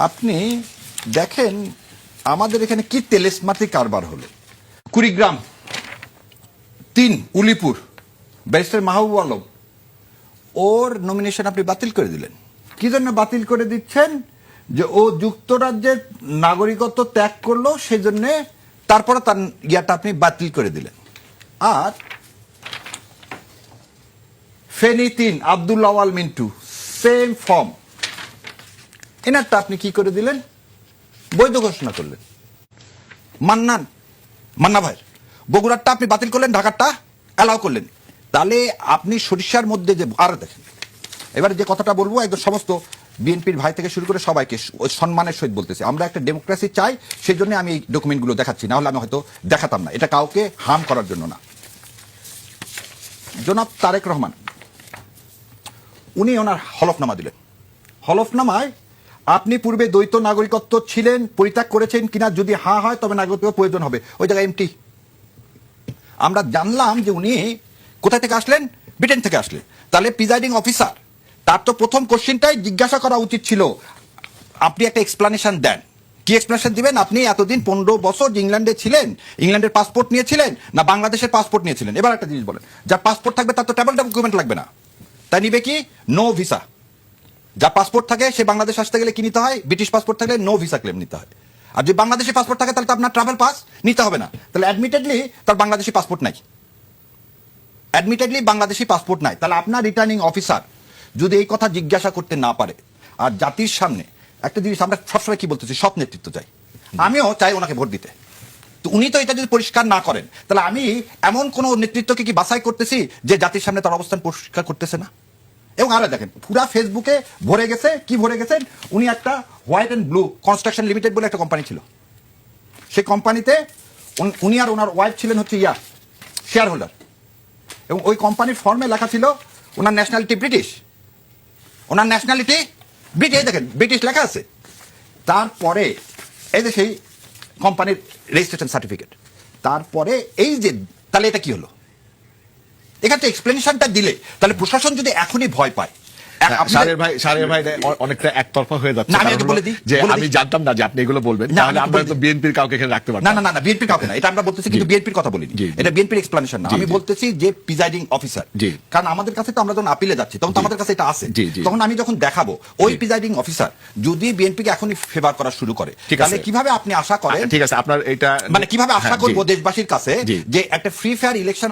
আপনি দেখেন আমাদের এখানে কি তেলেসমাতি কারবার হলো। কুড়িগ্রাম 3 উলিপুর ব্যারিস্টার মাহবুব আলম ওর নমিনেশন আপনি বাতিল করে দিলেন। কি জন্য বাতিল করে দিচ্ছেন? যে ও যুক্তরাজ্যের নাগরিকত্ব ত্যাগ করলো, সেজন্য তারপরে তার ইয়াটা আপনি বাতিল করে দিলেন। আর ফেনী 3 আব্দুল আওয়াল মিন্টু সেম ফর্ম, এনারটা আপনি কি করে দিলেন? বৈধ ঘোষণা করলেন। মান্না ভাইয়ের বগুড়ারটা আপনি বাতিল করলেন, ঢাকারটা অ্যালাউ করলেন। তাহলে আপনি সরিষার মধ্যে যে আর দেখেন, এবারে যে কথাটা বলবো একদম সমস্ত বিএনপির ভাই থেকে শুরু করে সবাইকে সম্মানের সহিত বলতেছি, আমরা একটা ডেমোক্রেসি চাই, সেই জন্য আমি এই ডকুমেন্টগুলো দেখাচ্ছি, না হলে আমি হয়তো দেখাতাম না। এটা কাউকে হার্ম করার জন্য না। জনাব তারেক রহমান উনি ওনার হলফনামা দিলেন। হলফনামায় আপনি পূর্বে দ্বৈত নাগরিকত্ব ছিলেন, পরিত্যাগ করেছেন কিনা, যদি হ্যাঁ হয় তবে নাগরিকত্ব প্রয়োজন হবে, ওই জায়গায় এমটি। আমরা জানলাম যে উনি কোথায় থেকে আসলেন? ব্রিটেন থেকে আসলেন। তাহলে প্রিজাইডিং অফিসার তার তো প্রথম কোশ্চেনটাই জিজ্ঞাসা করা উচিত ছিল, আপনি একটা এক্সপ্লানেশন দেন। কি এক্সপ্লানেশন দিবেন? আপনি এতদিন 15 বছর ইংল্যান্ডে ছিলেন, ইংল্যান্ডের পাসপোর্ট নিয়েছিলেন না বাংলাদেশের পাসপোর্ট নিয়েছিলেন? এবার একটা জিনিস বলেন, যার পাসপোর্ট থাকবে তার তো ট্রাভেল ডকুমেন্ট লাগবে না, তাই নিবে কি? No visa. যা পাসপোর্ট থাকে সে বাংলাদেশ আসতে গেলে কি নিতে হয়? ব্রিটিশ পাসপোর্ট থাকলে নো ভিসা ক্লেম নিতে হয়। আর যদি বাংলাদেশি পাসপোর্ট থাকে তাহলে তো আপনার ট্রাভেল পাস নিতে হবে না। তাহলে অ্যাডমিটেডলি তার বাংলাদেশি পাসপোর্ট নাই, অ্যাডমিটেডলি বাংলাদেশি পাসপোর্ট নাই। তাহলে আপনার রিটার্নিং অফিসার যদি এই কথা জিজ্ঞাসা করতে না পারে, আর জাতির সামনে একটা জিনিস আমরা সবসময় কি বলতেছি, সৎ নেতৃত্ব চাই, আমিও চাই ওনাকে ভোট দিতে, তো উনি তো এটা যদি পরিষ্কার না করেন, তাহলে আমি এমন কোন নেতৃত্বকে কি বাছাই করতেছি যে জাতির সামনে তার অবস্থান পরিষ্কার করতেছে না? এবং আরো দেখেন পুরা ফেসবুকে ভরে গেছে, কি ভরে গেছেন, উনি একটা white and blue construction limited বলে একটা কোম্পানি ছিল, সেই কোম্পানিতে উনি আর ওনার ওয়াইফ ছিলেন হচ্ছে শেয়ার হোল্ডার, এবং ওই কোম্পানির ফর্মে লেখা ছিল ওনার ন্যাশনালিটি ব্রিটিশ, ওনার ন্যাশনালিটি ব্রিটিশ, দেখেন ব্রিটিশ লেখা আছে। তারপরে এই যে সেই কোম্পানির রেজিস্ট্রেশন সার্টিফিকেট, তারপরে এই যে, তাহলে এটা কি হলো? এখানে এক্সপ্লেনেশনটা দিলে তাহলে প্রশাসন যদি এখনই ভয় পায়, সারের ভাই অনেকটা একতরফা হয়ে যাচ্ছে। না, আমি একটু বলে দিই, যে আমি জানতাম না যে আপনি এগুলো বলবেন, তাহলে আমরা তো বিএনপির কাউকে এখানে রাখতে পারতাম না। না বিএনপির কাউকে না, এটা আমরা বলতেছি, কিন্তু বিএনপির কথা বলিনি, এটা বিএনপির এক্সপ্লেনেশন না। আমি বলতেছি যে প্রিজাইডিং অফিসার, কারণ আমাদের কাছে তো আমরা যখন আপিলে যাচ্ছি তখন তো আমাদের কাছে এটা আছে, তখন আমি যখন দেখাবো ওই প্রিজাইডিং অফিসার যদি বিএনপিকে এখনই ফেভার করা শুরু করে, তাহলে কিভাবে আপনি আশা করেন? ঠিক আছে, আপনার এটা মানে কিভাবে আশা করবো দেশবাসীর কাছে যে একটা ফ্রি ফেয়ার ইলেকশন